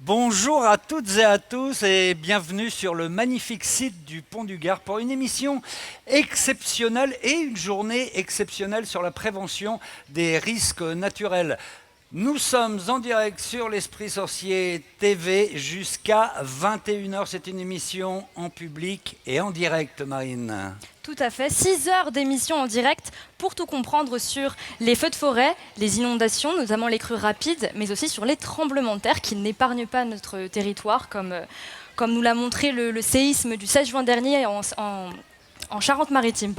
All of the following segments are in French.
Bonjour à toutes et à tous et bienvenue sur le magnifique site du Pont du Gard pour une émission exceptionnelle et une journée exceptionnelle sur la prévention des risques naturels. Nous sommes en direct sur l'Esprit Sorcier TV jusqu'à 21 h. C'est une émission en public et en direct, Marine. Tout à fait, 6 heures d'émission en direct pour tout comprendre sur les feux de forêt, les inondations, notamment les crues rapides, mais aussi sur les tremblements de terre qui n'épargnent pas notre territoire, comme nous l'a montré le séisme du 16 juin dernier en Charente-Maritime.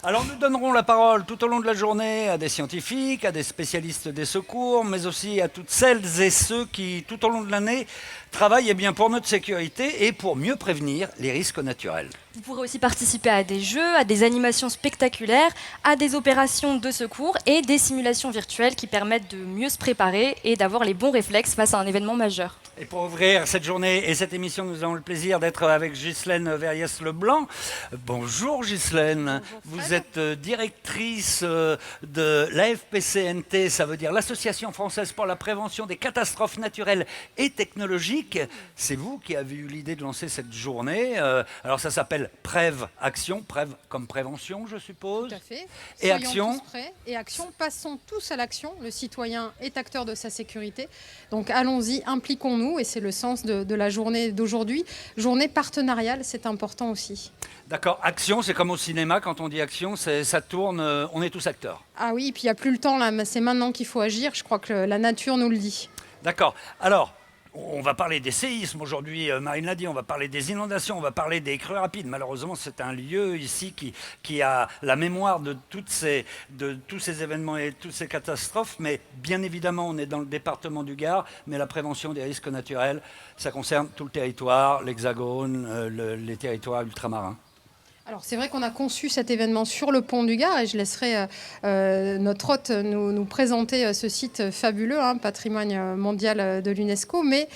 Alors nous donnerons la parole tout au long de la journée à des scientifiques, à des spécialistes des secours, mais aussi à toutes celles et ceux qui, tout au long de l'année, travaillent pour notre sécurité et pour mieux prévenir les risques naturels. Vous pourrez aussi participer à des jeux, à des animations spectaculaires, à des opérations de secours et des simulations virtuelles qui permettent de mieux se préparer et d'avoir les bons réflexes face à un événement majeur. Et pour ouvrir cette journée et cette émission, nous avons le plaisir d'être avec Ghislaine Verriès-Leblanc. Bonjour Ghislaine, vous êtes directrice de l'AFPCNT, ça veut dire l'Association française pour la prévention des catastrophes naturelles et technologiques. C'est vous qui avez eu l'idée de lancer cette journée. Alors ça s'appelle Prève Action, Prève comme prévention je suppose. Tout à fait. Et Soyons Action. tous prêts. Et action, passons tous à l'action. Le citoyen est acteur de sa sécurité. Donc allons-y, impliquons-nous. Et c'est le sens de la journée d'aujourd'hui. Journée partenariale, c'est important aussi. D'accord, action, c'est comme au cinéma, quand on dit action, ça tourne, on est tous acteurs. Ah oui, et puis il n'y a plus le temps, là, c'est maintenant qu'il faut agir. Je crois que la nature nous le dit. D'accord, alors, on va parler des séismes aujourd'hui, Marine l'a dit, on va parler des inondations, on va parler des crues rapides. Malheureusement, c'est un lieu ici qui a la mémoire de tous ces événements et toutes ces catastrophes, mais bien évidemment, on est dans le département du Gard, mais la prévention des risques naturels, ça concerne tout le territoire, l'Hexagone, les territoires ultramarins. Alors c'est vrai qu'on a conçu cet événement sur le pont du Gard et je laisserai notre hôte nous présenter ce site fabuleux, patrimoine mondial de l'UNESCO. Mais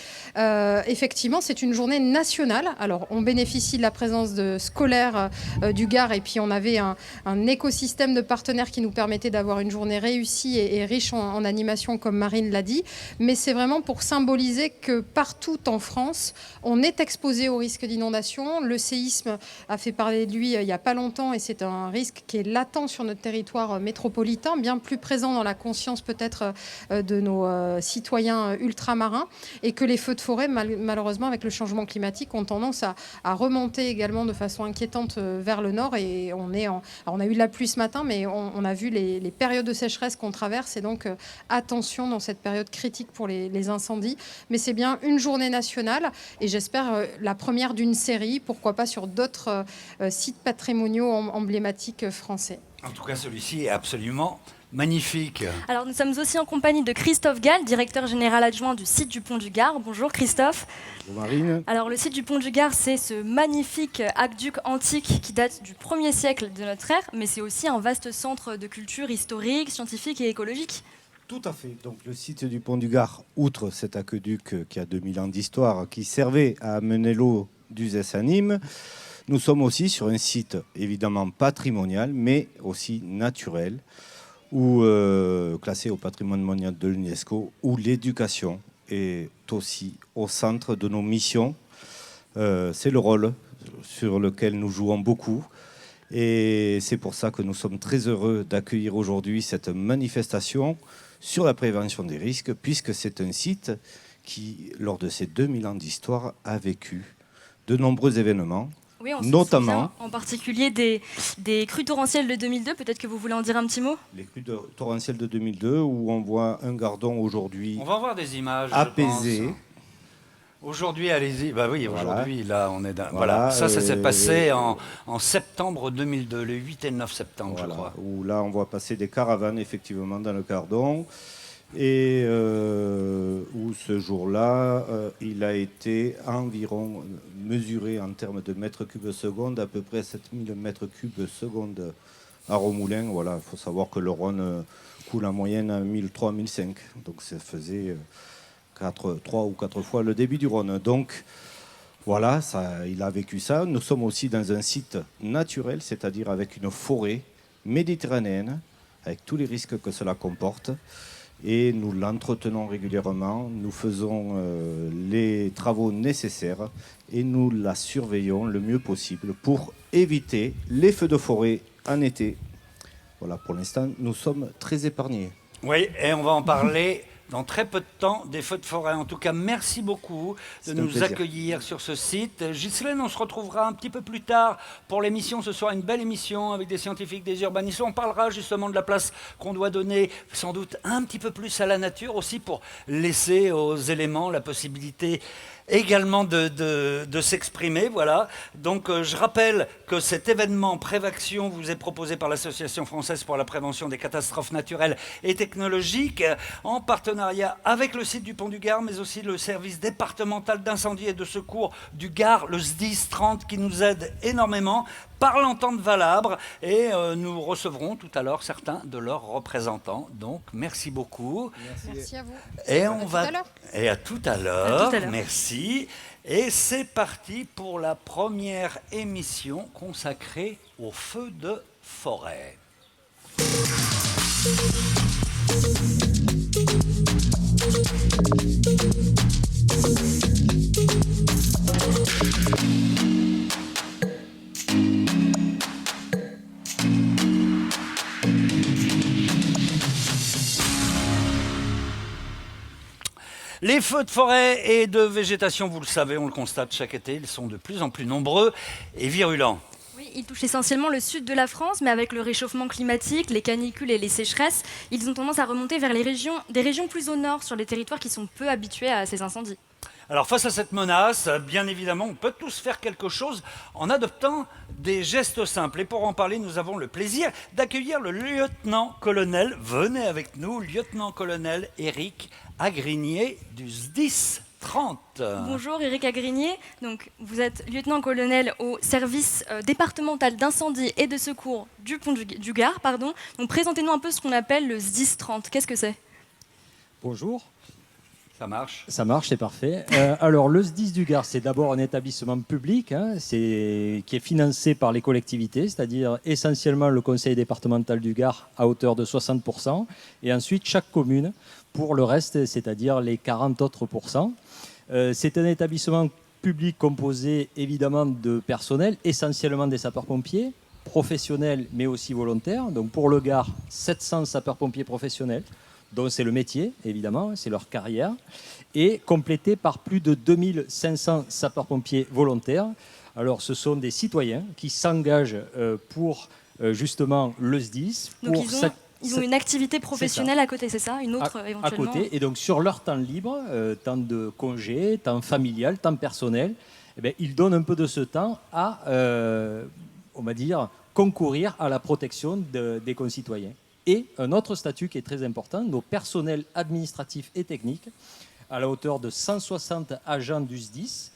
effectivement, c'est une journée nationale. Alors on bénéficie de la présence de scolaires du Gard et puis on avait un écosystème de partenaires qui nous permettait d'avoir une journée réussie et riche en animation comme Marine l'a dit. Mais c'est vraiment pour symboliser que partout en France, on est exposé au risque d'inondation. Le séisme a fait parler de lui il n'y a pas longtemps et c'est un risque qui est latent sur notre territoire métropolitain, bien plus présent dans la conscience peut-être de nos citoyens ultramarins et que les feux de forêt, malheureusement avec le changement climatique, ont tendance à remonter également de façon inquiétante vers le nord et on a eu de la pluie ce matin mais on a vu les périodes de sécheresse qu'on traverse et donc attention dans cette période critique pour les incendies. Mais c'est bien une journée nationale et j'espère la première d'une série, pourquoi pas sur d'autres sites patrimoniaux emblématiques français. En tout cas, celui-ci est absolument magnifique. Alors nous sommes aussi en compagnie de Christophe Gall, directeur général adjoint du site du Pont du Gard. Bonjour Christophe. Bonjour Marine. Alors le site du Pont du Gard, c'est ce magnifique aqueduc antique qui date du 1er siècle de notre ère, mais c'est aussi un vaste centre de culture historique, scientifique et écologique. Tout à fait. Donc le site du Pont du Gard, outre cet aqueduc qui a 2000 ans d'histoire, qui servait à amener l'eau d'Uzès à Nîmes, nous sommes aussi sur un site évidemment patrimonial, mais aussi naturel, ou classé au patrimoine mondial de l'UNESCO, où l'éducation est aussi au centre de nos missions. C'est le rôle sur lequel nous jouons beaucoup. Et c'est pour ça que nous sommes très heureux d'accueillir aujourd'hui cette manifestation sur la prévention des risques, puisque c'est un site qui, lors de ces 2000 ans d'histoire, a vécu de nombreux événements. Oui, on notamment en particulier des crues torrentielles de 2002. Peut-être que vous voulez en dire un petit mot. Les crues torrentielles de 2002, où on voit un Gardon aujourd'hui on va voir des images apaisé. Aujourd'hui, allez-y. Bah oui, aujourd'hui, voilà. là, on est dans... Voilà. Ça s'est passé en septembre 2002, le 8 et 9 septembre, voilà, je crois. Où là, on voit passer des caravanes, effectivement, dans le Gardon. Et où ce jour-là, il a été environ mesuré en termes de mètres cubes seconde, à peu près 7000 mètres cubes seconde à Romoulin. Voilà, il faut savoir que le Rhône coule en moyenne à 1003-1005. Donc ça faisait 3 ou 4 fois le débit du Rhône. Donc voilà, il a vécu ça. Nous sommes aussi dans un site naturel, c'est-à-dire avec une forêt méditerranéenne, avec tous les risques que cela comporte. et nous l'entretenons régulièrement. Nous faisons les travaux nécessaires et nous la surveillons le mieux possible pour éviter les feux de forêt en été. Voilà, pour l'instant, nous sommes très épargnés. Oui, et on va en parler dans très peu de temps des feux de forêt. En tout cas, merci beaucoup de nous accueillir sur ce site. Ghislaine, on se retrouvera un petit peu plus tard pour l'émission. Ce sera une belle émission avec des scientifiques, des urbanistes. On parlera justement de la place qu'on doit donner sans doute un petit peu plus à la nature aussi pour laisser aux éléments la possibilité également de s'exprimer. Voilà. Donc je rappelle que cet événement Prévaction vous est proposé par l'Association française pour la prévention des catastrophes naturelles et technologiques en partenariat avec le site du Pont du Gard, mais aussi le service départemental d'incendie et de secours du Gard, le SDIS 30, qui nous aide énormément par l'entente Valabre, et nous recevrons tout à l'heure certains de leurs représentants. Donc merci beaucoup. Merci à vous. Et on va à tout à l'heure. Merci. Et c'est parti pour la première émission consacrée aux feux de forêt. Les feux de forêt et de végétation, vous le savez, on le constate chaque été, ils sont de plus en plus nombreux et virulents. Oui, ils touchent essentiellement le sud de la France, mais avec le réchauffement climatique, les canicules et les sécheresses, ils ont tendance à remonter vers des régions plus au nord, sur les territoires qui sont peu habitués à ces incendies. Alors face à cette menace, bien évidemment, on peut tous faire quelque chose en adoptant des gestes simples. Et pour en parler, nous avons le plaisir d'accueillir le lieutenant-colonel, venez avec nous, lieutenant-colonel Éric Agrignier du SDIS 30. Bonjour Éric Agrignier, donc, vous êtes lieutenant-colonel au service départemental d'incendie et de secours du Pont du Gard. Donc présentez-nous un peu ce qu'on appelle le SDIS 30, qu'est-ce que c'est? Bonjour. Ça marche. Ça marche, c'est parfait. Alors, le SDIS du Gard, c'est d'abord un établissement public qui est financé par les collectivités, c'est-à-dire essentiellement le conseil départemental du Gard à hauteur de 60%, et ensuite chaque commune pour le reste, c'est-à-dire les 40 autres pourcents. C'est un établissement public composé évidemment de personnel, essentiellement des sapeurs-pompiers, professionnels mais aussi volontaires. Donc pour le Gard, 700 sapeurs-pompiers professionnels, dont c'est le métier, évidemment, c'est leur carrière, et complété par plus de 2500 sapeurs-pompiers volontaires. Alors, ce sont des citoyens qui s'engagent pour justement le SDIS. Donc, ils ont une activité professionnelle à côté, c'est ça? Une autre éventuellement à côté, et donc sur leur temps libre, temps de congé, temps familial, temps personnel, eh bien, ils donnent un peu de ce temps à, on va dire, concourir à la protection des concitoyens. Et un autre statut qui est très important, nos personnels administratifs et techniques, à la hauteur de 160 agents du SDIS,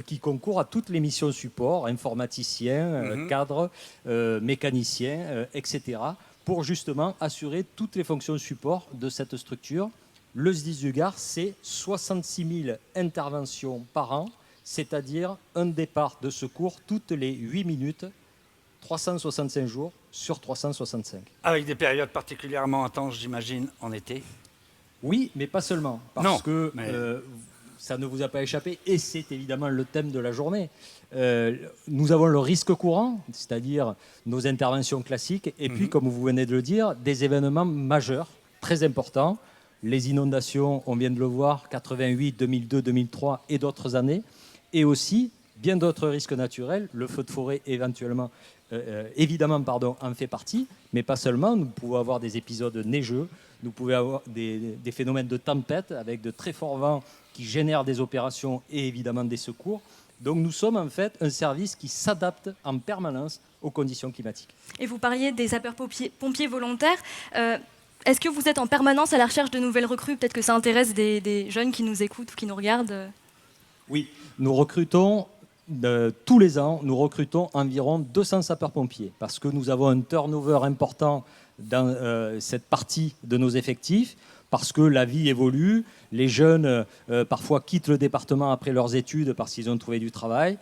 qui concourent à toutes les missions support, informaticiens, cadres, mécaniciens, etc., pour justement assurer toutes les fonctions support de cette structure. Le SDIS du Gard, c'est 66 000 interventions par an, c'est-à-dire un départ de secours toutes les 8 minutes, 365 jours sur 365. Avec des périodes particulièrement intenses, j'imagine, en été? Oui, mais pas seulement. Parce que ça ne vous a pas échappé, et c'est évidemment le thème de la journée. Nous avons le risque courant, c'est-à-dire nos interventions classiques, et puis, comme vous venez de le dire, des événements majeurs, très importants. Les inondations, on vient de le voir, 88, 2002, 2003 et d'autres années. Et aussi, bien d'autres risques naturels, le feu de forêt éventuellement, évidemment, en fait partie, mais pas seulement. Nous pouvons avoir des épisodes neigeux, nous pouvons avoir des phénomènes de tempête avec de très forts vents qui génèrent des opérations et évidemment des secours. Donc nous sommes en fait un service qui s'adapte en permanence aux conditions climatiques. Et vous parliez des sapeurs-pompiers volontaires. Est-ce que vous êtes en permanence à la recherche de nouvelles recrues? Peut-être que ça intéresse des jeunes qui nous écoutent ou qui nous regardent. Oui, nous recrutons tous les ans, nous recrutons environ 200 sapeurs-pompiers parce que nous avons un turnover important dans cette partie de nos effectifs. parce que la vie évolue. Les jeunes, parfois, quittent le département après leurs études parce qu'ils ont trouvé du travail.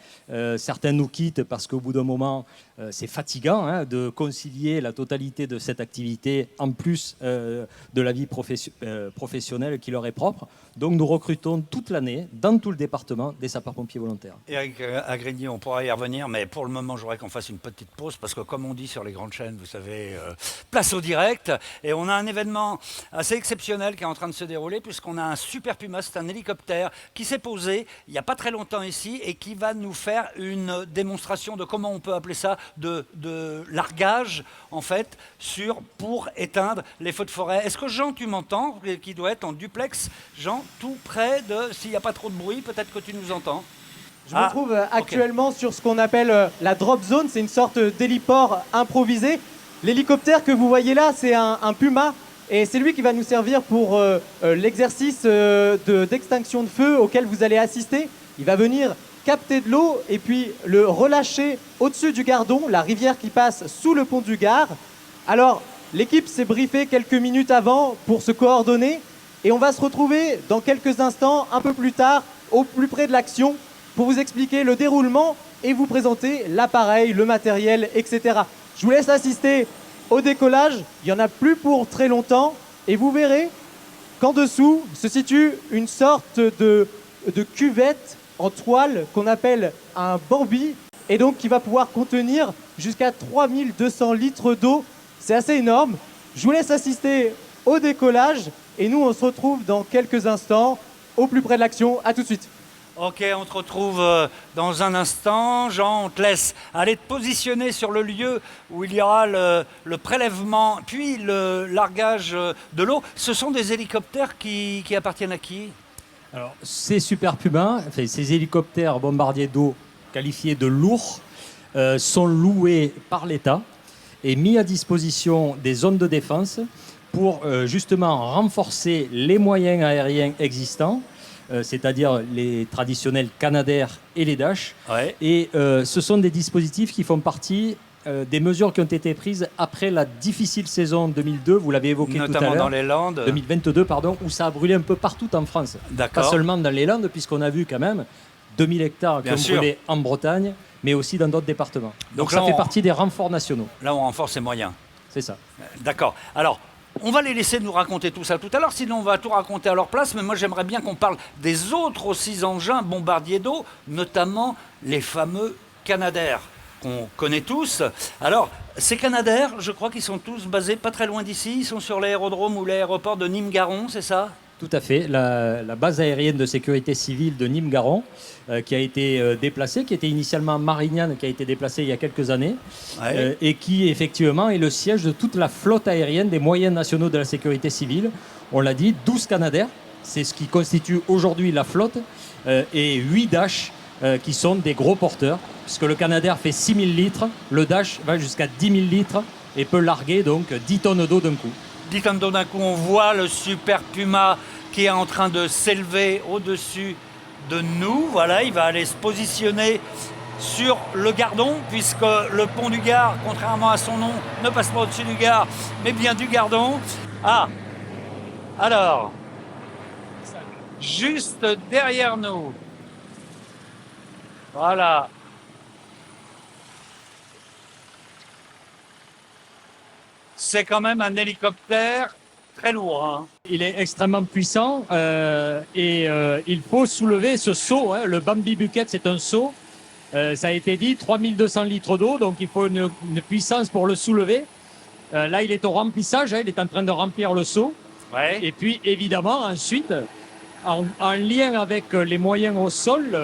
Certains nous quittent parce qu'au bout d'un moment, c'est fatigant de concilier la totalité de cette activité en plus de la vie professionnelle qui leur est propre. Donc nous recrutons toute l'année, dans tout le département, des sapeurs-pompiers volontaires. Eric Agrigny, on pourra y revenir, mais pour le moment, j'aurais qu'on fasse une petite pause, parce que comme on dit sur les grandes chaînes, vous savez, place au direct. Et on a un événement assez exceptionnel qui est en train de se dérouler, puisqu'on a un Super Puma, c'est un hélicoptère qui s'est posé il n'y a pas très longtemps ici, et qui va nous faire une démonstration de comment on peut appeler ça, de largage, en fait, pour éteindre les feux de forêt. Est-ce que Jean, tu m'entends, qui doit être en duplex? Jean, tout près de, s'il n'y a pas trop de bruit, peut-être que tu nous entends. Je me trouve actuellement sur ce qu'on appelle la drop zone, c'est une sorte d'héliport improvisé. L'hélicoptère que vous voyez là, c'est un Puma, et c'est lui qui va nous servir pour l'exercice d'extinction de feu auquel vous allez assister. Il va venir capter de l'eau et puis le relâcher au-dessus du Gardon, la rivière qui passe sous le pont du Gard. Alors, l'équipe s'est briefée quelques minutes avant pour se coordonner, et on va se retrouver dans quelques instants, un peu plus tard, au plus près de l'action, pour vous expliquer le déroulement et vous présenter l'appareil, le matériel, etc. Je vous laisse assister au décollage. Il n'y en a plus pour très longtemps. Et vous verrez qu'en dessous se situe une sorte de cuvette en toile qu'on appelle un Bambi, et donc qui va pouvoir contenir jusqu'à 3200 litres d'eau. C'est assez énorme. Je vous laisse assister au décollage, et nous, on se retrouve dans quelques instants au plus près de l'action. À tout de suite. Ok, on te retrouve dans un instant. Jean, on te laisse aller te positionner sur le lieu où il y aura le prélèvement, puis le largage de l'eau. Ce sont des hélicoptères qui appartiennent à qui? Alors, ces Super Puma, enfin, ces hélicoptères bombardiers d'eau qualifiés de lourds, sont loués par l'État et mis à disposition des zones de défense pour justement renforcer les moyens aériens existants, c'est-à-dire les traditionnels Canadair et les Dash. Ouais. Et ce sont des dispositifs qui font partie des mesures qui ont été prises après la difficile saison 2002, vous l'avez évoqué tout à Notamment l'heure. dans les Landes. 2022, pardon, où ça a brûlé un peu partout en France. D'accord. Pas seulement dans les Landes, puisqu'on a vu quand même 2000 hectares qui Bien ont sûr. brûlé en Bretagne, mais aussi dans d'autres départements. Donc là, ça fait on- partie des renforts nationaux. Là, on renforce les moyens. C'est ça. D'accord. Alors, on va les laisser nous raconter tout ça tout à l'heure, sinon on va tout raconter à leur place. Mais moi, j'aimerais bien qu'on parle des autres aussi engins bombardiers d'eau, notamment les fameux Canadair, qu'on connaît tous. Alors, ces Canadair, je crois qu'ils sont tous basés pas très loin d'ici. Ils sont sur l'aérodrome ou l'aéroport de Nîmes-Garons, c'est ça? Tout à fait. La base aérienne de sécurité civile de Nîmes-Garons, qui a été déplacée, qui était initialement Marignane, qui a été déplacée il y a quelques années, Ouais. et qui effectivement est le siège de toute la flotte aérienne des moyens nationaux de la sécurité civile. On l'a dit, 12 Canadair, c'est ce qui constitue aujourd'hui la flotte, et 8 Dash, qui sont des gros porteurs, puisque le Canadair fait 6000 litres, le Dash va jusqu'à 10 000 litres et peut larguer donc 10 tonnes d'eau d'un coup. Dites d'un coup, on voit le Super Puma qui est en train de s'élever au-dessus de nous. Voilà, il va aller se positionner sur le Gardon, puisque le pont du Gard, contrairement à son nom, ne passe pas au-dessus du Gard, mais bien du Gardon. Ah, alors, juste derrière nous. Voilà. C'est quand même un hélicoptère très lourd, hein. Il est extrêmement puissant et il faut soulever ce seau. Hein. Le Bambi Bucket, c'est un seau. Ça a été dit, 3200 litres d'eau, donc il faut une puissance pour le soulever. Là, il est au remplissage, hein, il est en train de remplir le seau. Ouais. Et puis, évidemment, ensuite, en lien avec les moyens au sol,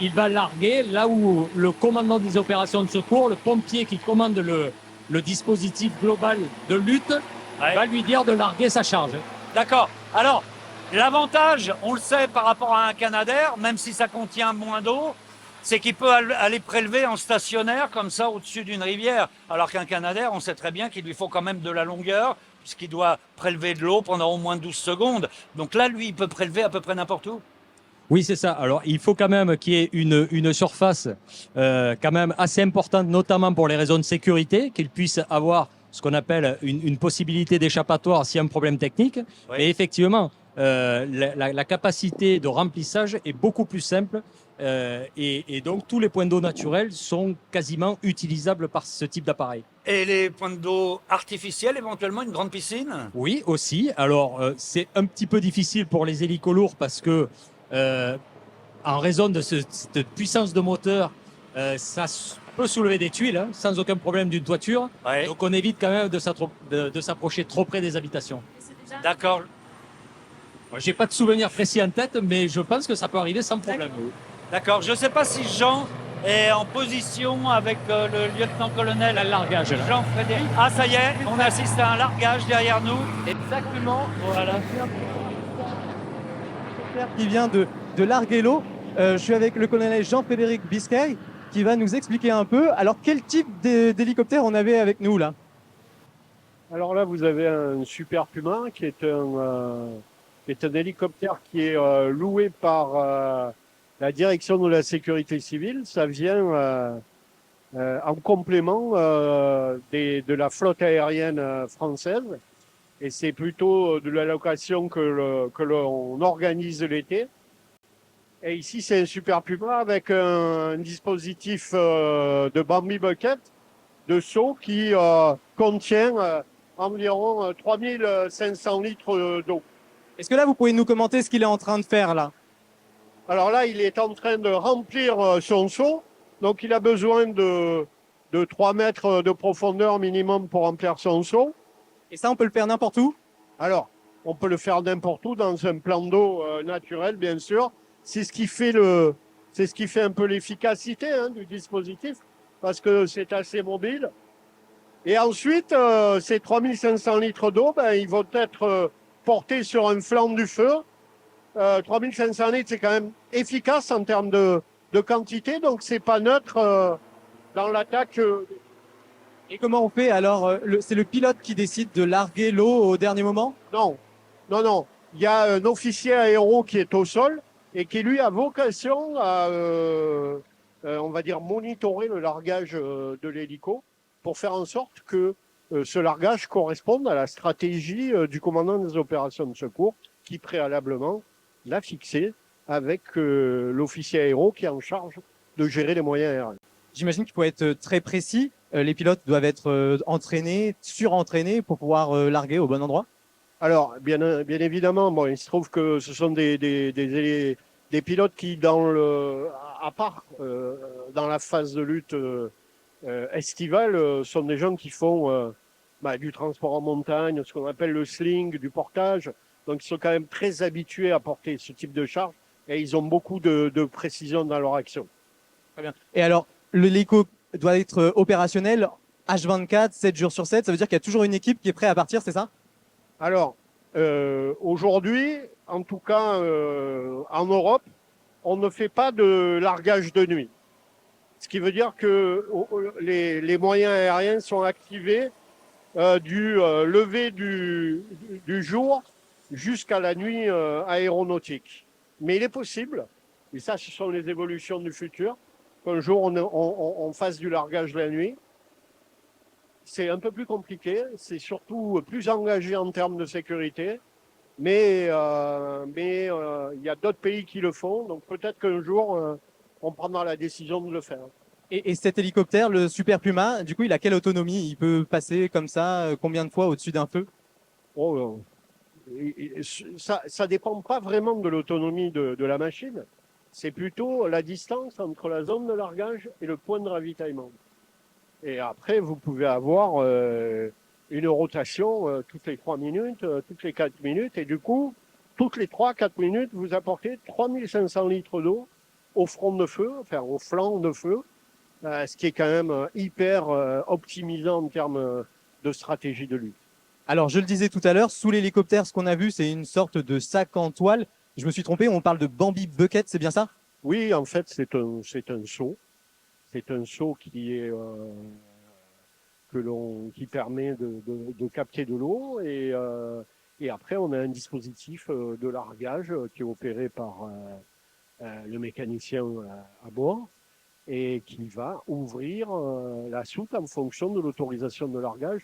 il va larguer là où le commandant des opérations de secours, le pompier qui commande le dispositif global de lutte, Ouais. va lui dire de larguer sa charge. D'accord. Alors, l'avantage, on le sait par rapport à un Canadair, même si ça contient moins d'eau, c'est qu'il peut aller prélever en stationnaire comme ça au-dessus d'une rivière. Alors qu'un Canadair, on sait très bien qu'il lui faut quand même de la longueur, puisqu'il doit prélever de l'eau pendant au moins 12 secondes. Donc là, lui, il peut prélever à peu près n'importe où. Oui, c'est ça. Alors, il faut quand même qu'il y ait une surface quand même assez importante, notamment pour les raisons de sécurité, qu'il puisse avoir ce qu'on appelle une possibilité d'échappatoire s'il y a un problème technique. Oui. Mais effectivement, la capacité de remplissage est beaucoup plus simple et donc tous les points d'eau naturels sont quasiment utilisables par ce type d'appareil. Et les points d'eau artificiels, éventuellement une grande piscine? Oui, aussi. Alors, c'est un petit peu difficile pour les hélicos lourds parce que, en raison de cette puissance de moteur, ça peut soulever des tuiles hein, sans aucun problème d'une toiture. Ouais. Donc, on évite quand même de s'approcher trop près des habitations. D'accord. J'ai pas de souvenir précis en tête, mais je pense que ça peut arriver sans problème. D'accord. Je ne sais pas si Jean est en position avec le lieutenant-colonel Un largage, là. Jean-Frédéric. Ah, ça y est, on assiste à un largage derrière nous. Exactement. Voilà. Qui vient de larguer l'eau. Je suis avec le colonel Jean-Frédéric Biscay qui va nous expliquer un peu. Alors, quel type d'hélicoptère on avait avec nous là? Alors là, vous avez un Super Puma qui est un hélicoptère qui est loué par la direction de la sécurité civile. Ça vient en complément de la flotte aérienne française. Et c'est plutôt de la location que l'on organise l'été. Et ici, c'est un Super Puma avec un dispositif de Bambi Bucket de saut qui contient environ 3500 litres d'eau. Est-ce que là, vous pouvez nous commenter ce qu'il est en train de faire là? Alors là, il est en train de remplir son seau. Donc, il a besoin de 3 mètres de profondeur minimum pour remplir son seau. Et ça, on peut le faire n'importe où? Alors, on peut le faire n'importe où, dans un plan d'eau naturel, bien sûr. C'est ce qui fait un peu l'efficacité hein, du dispositif, parce que c'est assez mobile. Et ensuite, ces 3500 litres d'eau, ils vont être portés sur un flanc du feu. 3500 litres, c'est quand même efficace en termes de quantité, donc c'est pas neutre dans l'attaque. Et comment on fait alors? C'est le pilote qui décide de larguer l'eau au dernier moment? Non, non, non. Il y a un officier aéro qui est au sol et qui, lui, a vocation à, on va dire, monitorer le largage de l'hélico pour faire en sorte que ce largage corresponde à la stratégie du commandant des opérations de secours qui, préalablement, l'a fixé avec l'officier aéro qui est en charge de gérer les moyens aériens. J'imagine qu'il faut être très précis. Les pilotes doivent être entraînés, surentraînés pour pouvoir larguer au bon endroit. Alors, bien évidemment, bon, il se trouve que ce sont des pilotes qui, à part dans la phase de lutte estivale, sont des gens qui font du transport en montagne, ce qu'on appelle le sling, du portage. Donc, ils sont quand même très habitués à porter ce type de charge et ils ont beaucoup de précision dans leur action. Très bien. Et alors, l'hélico doit être opérationnel H24, 7 jours sur 7. Ça veut dire qu'il y a toujours une équipe qui est prête à partir, c'est ça? Alors, aujourd'hui, en tout cas en Europe, on ne fait pas de largage de nuit. Ce qui veut dire que les moyens aériens sont activés du lever du jour jusqu'à la nuit aéronautique. Mais il est possible, et ça ce sont les évolutions du futur, qu'un jour on fasse du largage la nuit. C'est un peu plus compliqué, c'est surtout plus engagé en termes de sécurité, mais il y a d'autres pays qui le font, donc peut-être qu'un jour on prendra la décision de le faire. Et cet hélicoptère, le Super Puma, du coup, il a quelle autonomie? Il peut passer comme ça combien de fois au-dessus d'un feu? Ça dépend pas vraiment de l'autonomie de la machine, c'est plutôt la distance entre la zone de largage et le point de ravitaillement. Et après, vous pouvez avoir une rotation toutes les 3 minutes, toutes les 4 minutes. Et du coup, toutes les 3-4 minutes, vous apportez 3500 litres d'eau au front de feu, enfin au flanc de feu, ce qui est quand même hyper optimisant en termes de stratégie de lutte. Alors, je le disais tout à l'heure, sous l'hélicoptère, ce qu'on a vu, c'est une sorte de sac en toile. Je me suis trompé, on parle de Bambi Bucket, c'est bien ça? Oui, en fait, c'est un seau. C'est un seau qui permet de capter de l'eau et après on a un dispositif de largage qui est opéré par le mécanicien à bord et qui va ouvrir la soute en fonction de l'autorisation de largage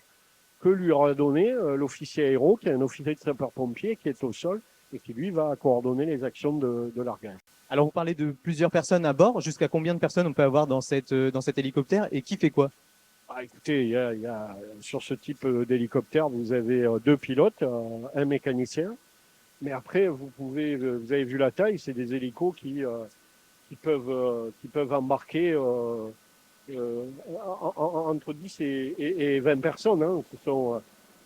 que lui aura donné l'officier aéro, qui est un officier de sapeur-pompier, qui est au sol et qui, lui, va coordonner les actions de largage. Alors, vous parlez de plusieurs personnes à bord. Jusqu'à combien de personnes on peut avoir dans cet hélicoptère et qui fait quoi? Écoutez, sur ce type d'hélicoptère, vous avez 2 pilotes, un mécanicien. Mais après, vous avez vu la taille, c'est des hélicos qui peuvent embarquer entre 10 et 20 personnes. Hein.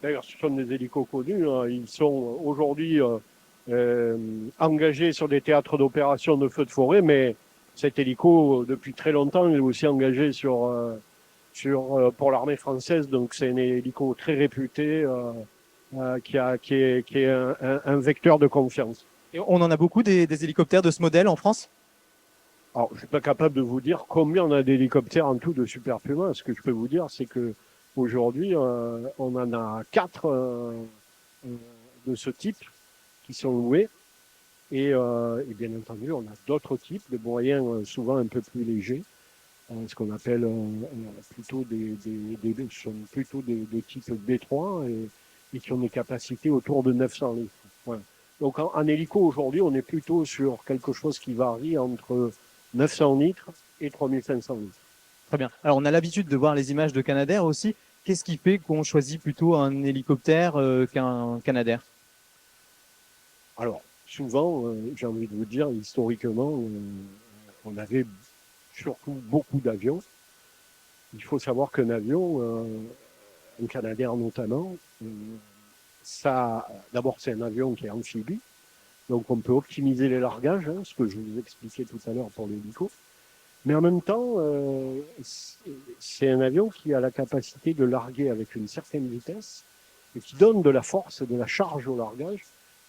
D'ailleurs, ce sont des hélicos connus. Hein. Ils sont aujourd'hui engagés sur des théâtres d'opération de feux de forêt, mais cet hélico, depuis très longtemps, il est aussi engagé pour l'armée française. Donc, c'est un hélico très réputé qui est un vecteur de confiance. Et on en a beaucoup des hélicoptères de ce modèle en France? Alors, je suis pas capable de vous dire combien on a d'hélicoptères en tout de Super Puma. Ce que je peux vous dire, c'est que aujourd'hui, on en a 4 de ce type qui sont loués. Et bien entendu, on a d'autres types, de moyens souvent un peu plus légers, ce qu'on appelle plutôt des types B3 et qui ont des capacités autour de 900 litres. Voilà. Donc en hélico aujourd'hui, on est plutôt sur quelque chose qui varie entre 900 litres et 3500 litres. Très bien. Alors, on a l'habitude de voir les images de Canadair aussi. Qu'est-ce qui fait qu'on choisit plutôt un hélicoptère qu'un Canadair? Alors, souvent, j'ai envie de vous dire, historiquement, on avait surtout beaucoup d'avions. Il faut savoir qu'un avion, un Canadair notamment, d'abord, c'est un avion qui est amphibie. Donc, on peut optimiser les largages, hein, ce que je vous expliquais tout à l'heure pour l'hélico. Mais en même temps, c'est un avion qui a la capacité de larguer avec une certaine vitesse et qui donne de la force et de la charge au largage,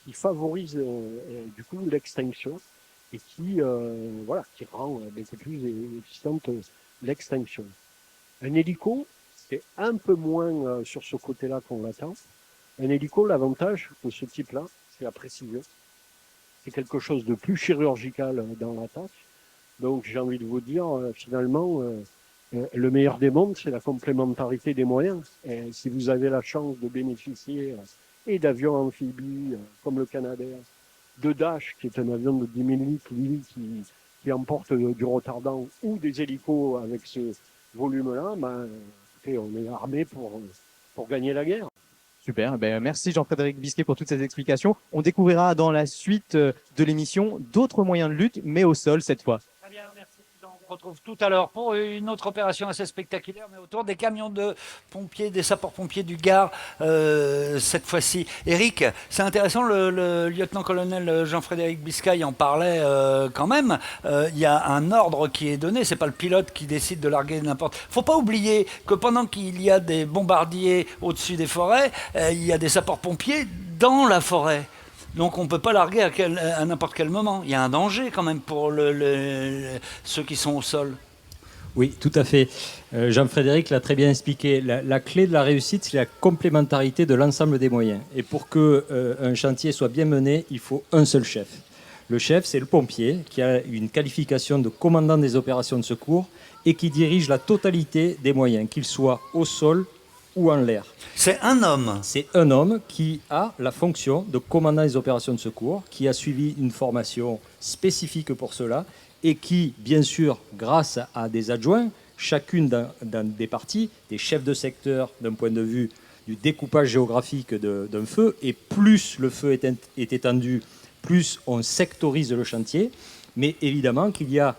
qui favorise du coup l'extinction et qui rend beaucoup plus efficiente l'extinction. Un hélico, c'est un peu moins sur ce côté-là qu'on l'attend. Un hélico, l'avantage de ce type-là, c'est la précision. C'est quelque chose de plus chirurgical dans l'attaque. Donc j'ai envie de vous dire, finalement, le meilleur des mondes, c'est la complémentarité des moyens. Et si vous avez la chance de bénéficier et d'avions amphibies comme le Canadair, de Dash, qui est un avion de 10 000 litres, lui, qui emporte du retardant, ou des hélicos avec ce volume-là, écoutez, on est armé pour gagner la guerre. Super, merci Jean-Frédéric Bisquet pour toutes ces explications. On découvrira dans la suite de l'émission d'autres moyens de lutte, mais au sol cette fois. Très bien, merci. On se retrouve tout à l'heure pour une autre opération assez spectaculaire, mais autour des camions de pompiers, des sapeurs-pompiers du Gard, cette fois-ci. Eric, c'est intéressant, le lieutenant-colonel Jean-Frédéric Biscay en parlait quand même. Il y a un ordre qui est donné, c'est pas le pilote qui décide de larguer n'importe. Faut pas oublier que pendant qu'il y a des bombardiers au-dessus des forêts, il y a des sapeurs-pompiers dans la forêt. Donc on ne peut pas larguer à n'importe quel moment. Il y a un danger quand même pour ceux qui sont au sol. Oui, tout à fait. Jean-Frédéric l'a très bien expliqué. La clé de la réussite, c'est la complémentarité de l'ensemble des moyens. Et pour qu'un chantier soit bien mené, il faut un seul chef. Le chef, c'est le pompier, qui a une qualification de commandant des opérations de secours et qui dirige la totalité des moyens, qu'ils soient au sol ou en l'air. C'est un homme. C'est un homme qui a la fonction de commandant des opérations de secours, qui a suivi une formation spécifique pour cela et qui, bien sûr, grâce à des adjoints, chacune dans des parties, des chefs de secteur d'un point de vue du découpage géographique d'un feu, et plus le feu est étendu, plus on sectorise le chantier. Mais évidemment qu'il y a,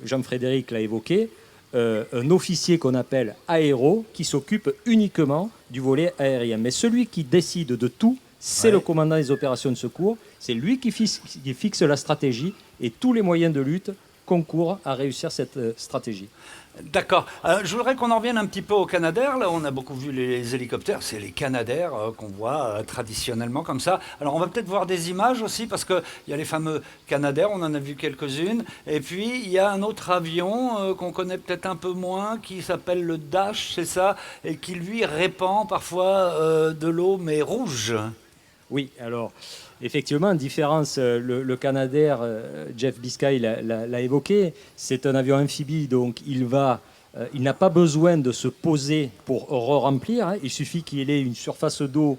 Jean-Frédéric l'a évoqué, un officier qu'on appelle aéro qui s'occupe uniquement du volet aérien. Mais celui qui décide de tout, c'est le commandant des opérations de secours. C'est lui qui fixe la stratégie et tous les moyens de lutte concourent à réussir cette stratégie. D'accord. Je voudrais qu'on en revienne un petit peu au Canadair. Là, on a beaucoup vu les hélicoptères. C'est les Canadair qu'on voit traditionnellement comme ça. Alors, on va peut-être voir des images aussi parce qu'il y a les fameux Canadair. On en a vu quelques-unes. Et puis, il y a un autre avion qu'on connaît peut-être un peu moins qui s'appelle le Dash, c'est ça, et qui, lui, répand parfois de l'eau, mais rouge. Oui, alors... Effectivement, en différence, le Canadair, Jeff Biscay l'a évoqué, c'est un avion amphibie, donc il va il n'a pas besoin de se poser pour re-remplir. Il suffit qu'il ait une surface d'eau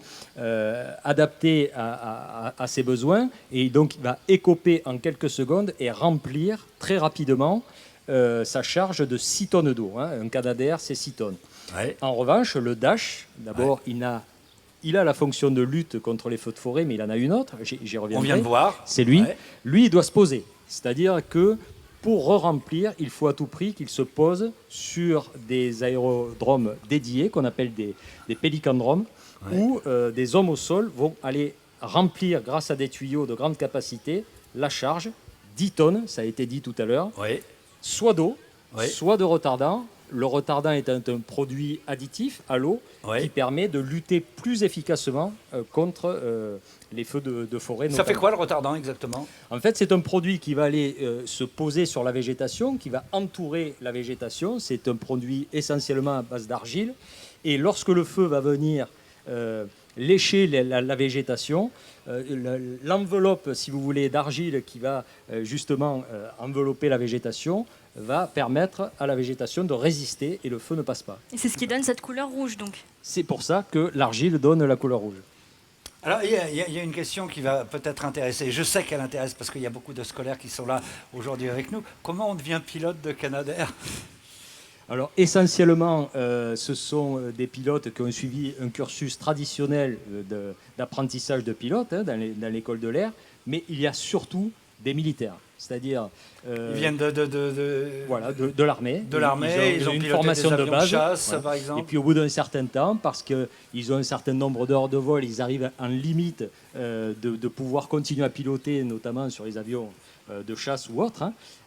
adaptée à ses besoins. Et donc, il va écoper en quelques secondes et remplir très rapidement sa charge de 6 tonnes d'eau. Un Canadair, c'est 6 tonnes. Ouais. En revanche, le Dash, d'abord, il a la fonction de lutte contre les feux de forêt, mais il en a une autre. J'y reviendrai. On vient de voir. C'est lui. Ouais. Lui, il doit se poser. C'est-à-dire que pour re-remplir, il faut à tout prix qu'il se pose sur des aérodromes dédiés, qu'on appelle des pélicandromes, où des hommes au sol vont aller remplir, grâce à des tuyaux de grande capacité, la charge, 10 tonnes, ça a été dit tout à l'heure, Oui. soit d'eau, Oui. soit de retardant. Le retardant est un produit additif à l'eau Oui. qui permet de lutter plus efficacement contre les feux de forêt. Ça fait notamment. quoi le retardant exactement? En fait, c'est un produit qui va aller se poser sur la végétation, qui va entourer la végétation. C'est un produit essentiellement à base d'argile. Et lorsque le feu va venir lécher la végétation, l'enveloppe, si vous voulez, d'argile qui va justement envelopper la végétation va permettre à la végétation de résister et le feu ne passe pas. Et c'est ce qui donne cette couleur rouge, donc. C'est pour ça que l'argile donne la couleur rouge. Alors, il y a une question qui va peut-être intéresser. Je sais qu'elle intéresse parce qu'il y a beaucoup de scolaires qui sont là aujourd'hui avec nous. Comment on devient pilote de Canadair? Alors, essentiellement, ce sont des pilotes qui ont suivi un cursus traditionnel d'apprentissage de pilote dans l'école de l'air, mais il y a surtout des militaires. C'est-à-dire... Ils viennent de l'armée. De l'armée, ils ont une piloté formation des de avions base. chasse, Voilà. par exemple. Et puis au bout d'un certain temps, parce qu'ils ont un certain nombre d'heures de vol, ils arrivent en limite de pouvoir continuer à piloter, notamment sur les avions de chasse ou autres,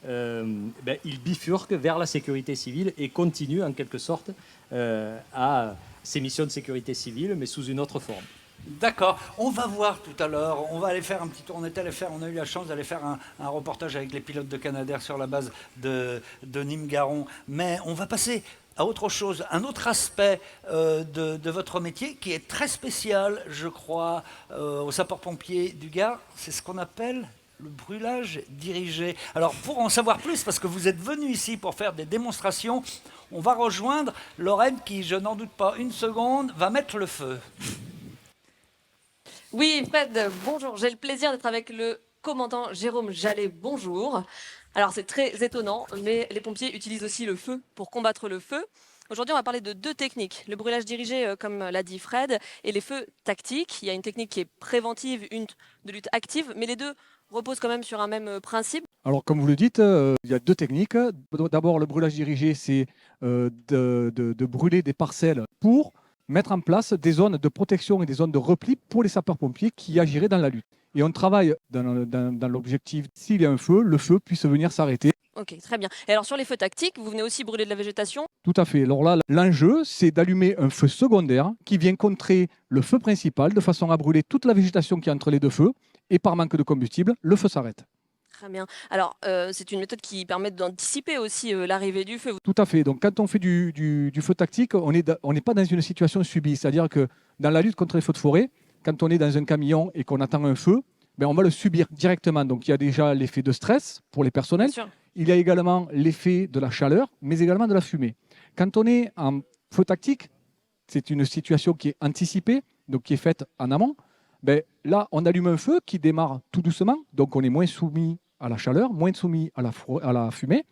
ils bifurquent vers la sécurité civile et continuent en quelque sorte à ces missions de sécurité civile, mais sous une autre forme. D'accord. On va voir tout à l'heure. On va aller faire un petit tour. On a eu la chance d'aller faire un reportage avec les pilotes de Canadair sur la base de Nîmes-Garons. Mais on va passer à autre chose, un autre aspect de votre métier qui est très spécial, je crois, aux sapeurs-pompiers du Gard. C'est ce qu'on appelle le brûlage dirigé. Alors, pour en savoir plus, parce que vous êtes venu ici pour faire des démonstrations, on va rejoindre Lorraine qui, je n'en doute pas une seconde, va mettre le feu. Oui, Fred, bonjour. J'ai le plaisir d'être avec le commandant Jérôme Jallet. Bonjour. Alors, c'est très étonnant, mais les pompiers utilisent aussi le feu pour combattre le feu. Aujourd'hui, on va parler de 2 techniques. Le brûlage dirigé, comme l'a dit Fred, et les feux tactiques. Il y a une technique qui est préventive, une de lutte active, mais les deux reposent quand même sur un même principe. Alors, comme vous le dites, il y a 2 techniques. D'abord, le brûlage dirigé, c'est de brûler des parcelles pour mettre en place des zones de protection et des zones de repli pour les sapeurs-pompiers qui agiraient dans la lutte. Et on travaille dans l'objectif, s'il y a un feu, le feu puisse venir s'arrêter. Ok, très bien. Et alors sur les feux tactiques, vous venez aussi brûler de la végétation? Tout à fait. Alors là, l'enjeu, c'est d'allumer un feu secondaire qui vient contrer le feu principal de façon à brûler toute la végétation qui est entre les 2 feux. Et par manque de combustible, le feu s'arrête. Très bien. Alors, c'est une méthode qui permet d'anticiper aussi l'arrivée du feu. Tout à fait. Donc, quand on fait du feu tactique, on n'est pas dans une situation subie. C'est-à-dire que dans la lutte contre les feux de forêt, quand on est dans un camion et qu'on attend un feu, on va le subir directement. Donc, il y a déjà l'effet de stress pour les personnels. Bien sûr. Il y a également l'effet de la chaleur, mais également de la fumée. Quand on est en feu tactique, c'est une situation qui est anticipée, donc qui est faite en amont. Là, on allume un feu qui démarre tout doucement, donc on est moins soumis à la chaleur, moins soumis à la fumée.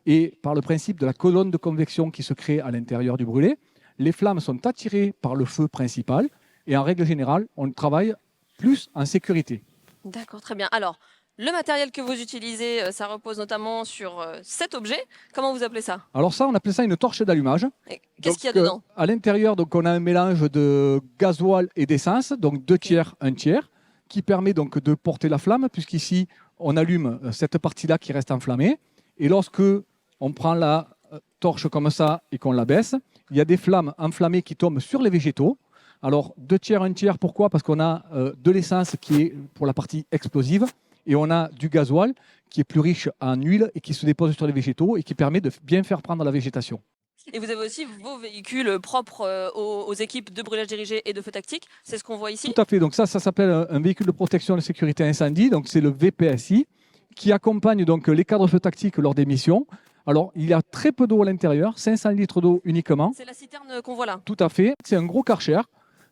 Et par le principe de la colonne de convection qui se crée à l'intérieur du brûlé, les flammes sont attirées par le feu principal. Et en règle générale, on travaille plus en sécurité. D'accord, très bien. Alors, le matériel que vous utilisez, ça repose notamment sur cet objet. Comment vous appelez ça? Alors ça, on appelle ça une torche d'allumage. Qu'est-ce qu'il y a dedans? À l'intérieur, donc, on a un mélange de gasoil et d'essence, donc 2 tiers, 1 tiers, qui permet donc de porter la flamme, puisqu'ici, on allume cette partie-là qui reste enflammée. Et lorsque on prend la torche comme ça et qu'on la baisse, il y a des flammes enflammées qui tombent sur les végétaux. Alors, 2 tiers, 1 tiers, pourquoi? Parce qu'on a de l'essence qui est pour la partie explosive et on a du gasoil qui est plus riche en huile et qui se dépose sur les végétaux et qui permet de bien faire prendre la végétation. Et vous avez aussi vos véhicules propres aux équipes de brûlage dirigé et de feu tactique. C'est ce qu'on voit ici? Tout à fait. Donc ça s'appelle un véhicule de protection de sécurité incendie. Donc c'est le VPSI qui accompagne donc les cadres feu tactiques lors des missions Alors, il y a très peu d'eau à l'intérieur, 500 litres d'eau uniquement. C'est la citerne qu'on voit là. Tout à fait. C'est un gros Karcher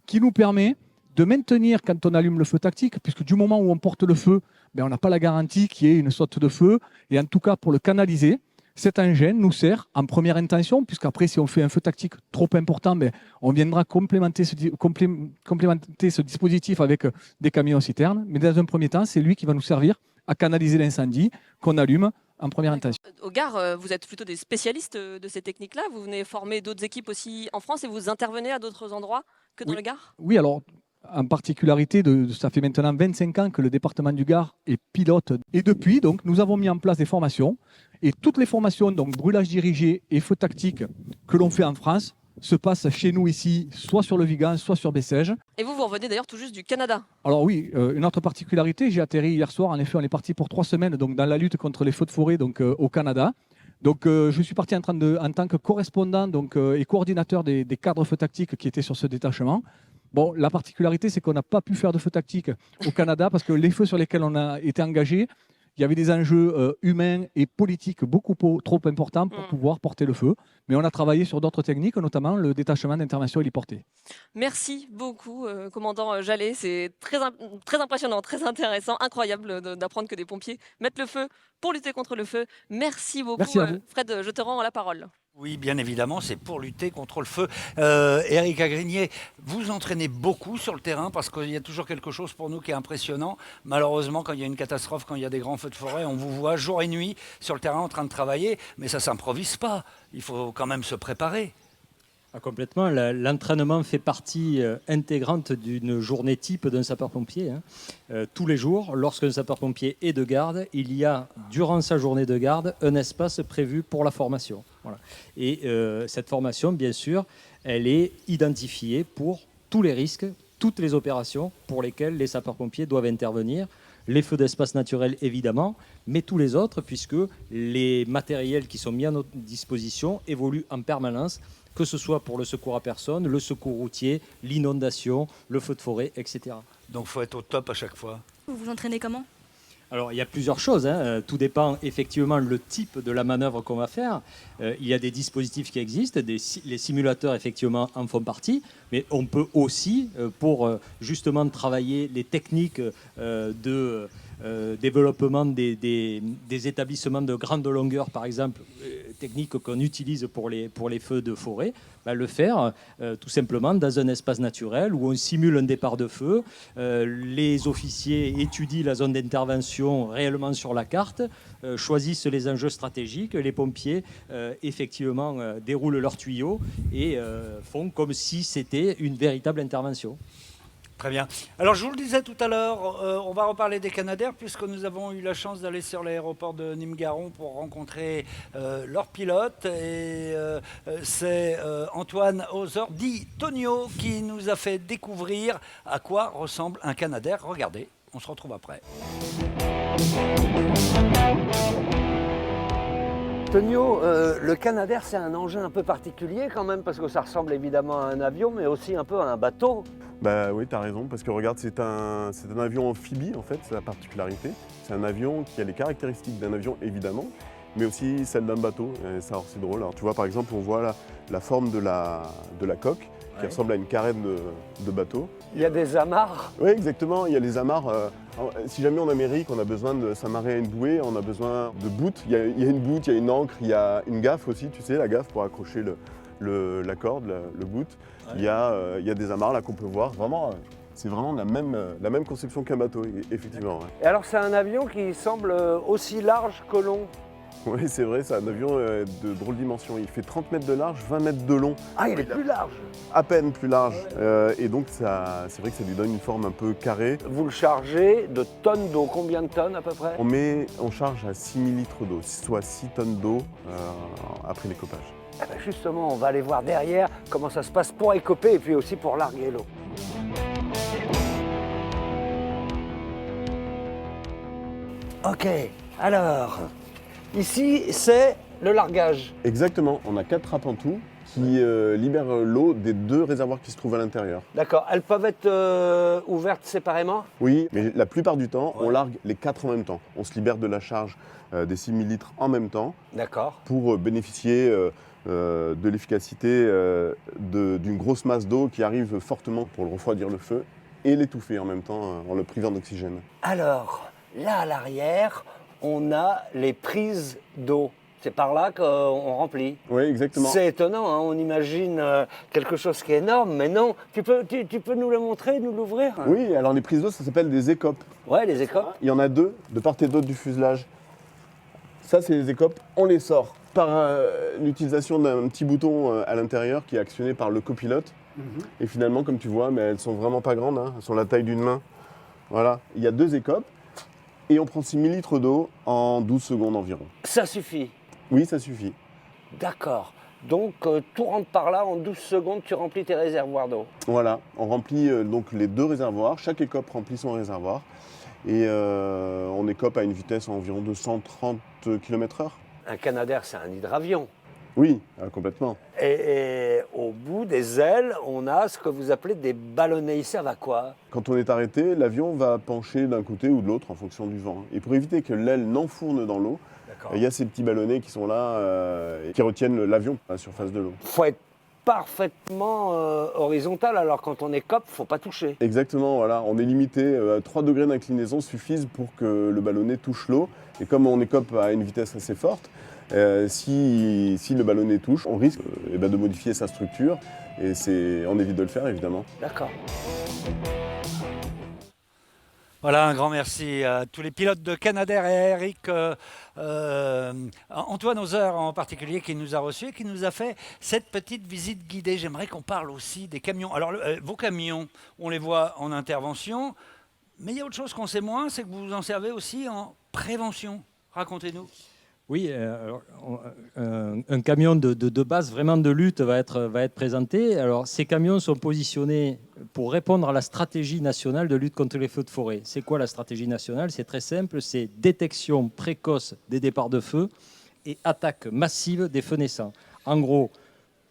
qui nous permet de maintenir quand on allume le feu tactique, puisque du moment où on porte le feu, ben, on n'a pas la garantie qu'il y ait une saute de feu. Et en tout cas, pour le canaliser, cet engin nous sert en première intention, puisqu'après, si on fait un feu tactique trop important, ben, on viendra complémenter ce dispositif avec des camions-citernes. Mais dans un premier temps, c'est lui qui va nous servir à canaliser l'incendie qu'on allume en première intention. Au Gard, vous êtes plutôt des spécialistes de ces techniques-là. Vous venez former d'autres équipes aussi en France et vous intervenez à d'autres endroits que dans le Gard? Oui, alors, en particularité, ça fait maintenant 25 ans que le département du Gard est pilote. Et depuis, donc, nous avons mis en place des formations. Et toutes les formations, donc brûlage dirigé et feu tactique, que l'on fait en France, se passent chez nous ici, soit sur le Vigan, soit sur Bessèges. Et vous revenez d'ailleurs tout juste du Canada. Alors oui, une autre particularité, j'ai atterri hier soir. En effet, on est parti pour 3 semaines donc, dans la lutte contre les feux de forêt donc, au Canada. Donc, je suis parti en tant que correspondant donc, et coordinateur des cadres feux tactiques qui étaient sur ce détachement. Bon, la particularité, c'est qu'on n'a pas pu faire de feu tactique au Canada parce que les feux sur lesquels on a été engagés, il y avait des enjeux humains et politiques beaucoup trop importants pour pouvoir porter le feu. Mais on a travaillé sur d'autres techniques, notamment le détachement d'intervention héliportée. Merci beaucoup, commandant Jallet. C'est très impressionnant, très intéressant, incroyable d'apprendre que des pompiers mettent le feu pour lutter contre le feu. Merci beaucoup, Merci à vous. Fred. Je te rends la parole. Oui, bien évidemment, c'est pour lutter contre le feu. Éric Agrigné, vous entraînez beaucoup sur le terrain parce qu'il y a toujours quelque chose pour nous qui est impressionnant. Malheureusement, quand il y a une catastrophe, quand il y a des grands feux de forêt, on vous voit jour et nuit sur le terrain en train de travailler, mais ça ne s'improvise pas. Il faut quand même se préparer. Ah, complètement. L'entraînement fait partie intégrante d'une journée type d'un sapeur-pompier. Tous les jours, lorsqu'un sapeur-pompier est de garde, il y a, durant sa journée de garde, un espace prévu pour la formation. Voilà. Et cette formation, bien sûr, elle est identifiée pour tous les risques, toutes les opérations pour lesquelles les sapeurs-pompiers doivent intervenir. Les feux d'espace naturel, évidemment, mais tous les autres, puisque les matériels qui sont mis à notre disposition évoluent en permanence, que ce soit pour le secours à personne, le secours routier, l'inondation, le feu de forêt, etc. Donc il faut être au top à chaque fois. Vous vous entraînez comment ? Alors, il y a plusieurs choses. Tout dépend effectivement le type de la manœuvre qu'on va faire. Il y a des dispositifs qui existent, les simulateurs effectivement en font partie, mais on peut aussi, pour justement travailler les techniques de développement des établissements de grande longueur, par exemple, techniques qu'on utilise pour les feux de forêt, le faire tout simplement dans un espace naturel où on simule un départ de feu. Les officiers étudient la zone d'intervention réellement sur la carte, choisissent les enjeux stratégiques, les pompiers effectivement déroulent leurs tuyaux et font comme si c'était une véritable intervention. Très bien. Alors, je vous le disais tout à l'heure, on va reparler des Canadair puisque nous avons eu la chance d'aller sur l'aéroport de Nîmes-Garons pour rencontrer leur pilote. Et c'est Antoine Hauser, dit Tonio, qui nous a fait découvrir à quoi ressemble un Canadair. Regardez, on se retrouve après. Tonio, le Canadair, c'est un engin un peu particulier quand même, parce que ça ressemble évidemment à un avion, mais aussi un peu à un bateau. Bah oui, tu as raison, parce que regarde, c'est un avion amphibie, en fait, c'est la particularité. C'est un avion qui a les caractéristiques d'un avion, évidemment, mais aussi celle d'un bateau. Et ça, c'est drôle. Alors, tu vois, par exemple, on voit la forme de la coque, qui ressemble à une carène de bateau. Il y a des amarres. Oui, exactement, il y a les amarres. Si jamais en Amérique, on a besoin de s'amarrer à une bouée, on a besoin de boutes. Il y a une boute, il y a une ancre, il y a une gaffe aussi, tu sais, la gaffe pour accrocher la corde, le boot. Ouais. Il y a des amarres là qu'on peut voir. Vraiment, c'est vraiment la même conception qu'un bateau, effectivement. Ouais. Et alors, c'est un avion qui semble aussi large que long. Oui, c'est vrai, c'est un avion de drôle dimension. Il fait 30 mètres de large, 20 mètres de long. Ah, il est plus large. À peine plus large. Et donc, c'est vrai que ça lui donne une forme un peu carrée. Vous le chargez de tonnes d'eau. Combien de tonnes à peu près ? On charge à 6 000 litres d'eau, soit 6 tonnes d'eau après l'écopage. Eh ben justement, on va aller voir derrière comment ça se passe pour écoper et puis aussi pour larguer l'eau. Ok, alors, ici c'est le largage. Exactement, on a 4 trappes en tout qui libère l'eau des 2 réservoirs qui se trouvent à l'intérieur. D'accord. Elles peuvent être ouvertes séparément? Oui, mais la plupart du temps, on largue les 4 en même temps. On se libère de la charge des 6000 litres en même temps. D'accord. Pour bénéficier de l'efficacité d'une grosse masse d'eau qui arrive fortement pour le refroidir le feu et l'étouffer en même temps en le privant d'oxygène. Alors, là à l'arrière, on a les prises d'eau. C'est par là qu'on remplit. Oui, exactement. C'est étonnant, hein, on imagine quelque chose qui est énorme, mais non. Tu peux nous le montrer, nous l'ouvrir? Oui, alors les prises d'eau, ça s'appelle des écopes. Ouais, les écopes. Il y en a 2 de part et d'autre du fuselage. Ça, c'est les écopes. On les sort par l'utilisation d'un petit bouton à l'intérieur qui est actionné par le copilote. Et finalement, comme tu vois, mais elles sont vraiment pas grandes, hein, elles sont la taille d'une main. Voilà, il y a 2 écopes et on prend 6000 litres d'eau en 12 secondes environ. Ça suffit. Oui, ça suffit. D'accord. Donc, tout rentre par là, en 12 secondes, tu remplis tes réservoirs d'eau. Voilà, on remplit donc les 2 réservoirs. Chaque écope remplit son réservoir. Et on écope à une vitesse environ de 130 km/h. Un Canadair, c'est un hydravion. Oui, complètement. Et au bout des ailes, on a ce que vous appelez des ballonnets. Ils servent à quoi? Quand on est arrêté, l'avion va pencher d'un côté ou de l'autre en fonction du vent. Et pour éviter que l'aile n'enfourne dans l'eau, il y a ces petits ballonnets qui sont là et qui retiennent l'avion à la surface de l'eau. Il faut être parfaitement horizontal, alors quand on écope, il ne faut pas toucher. Exactement, voilà. On est limité, 3 degrés d'inclinaison suffisent pour que le ballonnet touche l'eau. Et comme on écope à une vitesse assez forte, si le ballonnet touche, on risque de modifier sa structure. Et on évite de le faire, évidemment. D'accord. Voilà, un grand merci à tous les pilotes de Canadair et à Eric, Antoine Hauser en particulier, qui nous a reçus et qui nous a fait cette petite visite guidée. J'aimerais qu'on parle aussi des camions. Alors, vos camions, on les voit en intervention, mais il y a autre chose qu'on sait moins, c'est que vous vous en servez aussi en prévention. Racontez-nous. Oui, alors, un camion de base vraiment de lutte va être présenté. Alors, ces camions sont positionnés pour répondre à la stratégie nationale de lutte contre les feux de forêt. C'est quoi la stratégie nationale? C'est très simple, c'est détection précoce des départs de feu et attaque massive des feux naissants. En gros,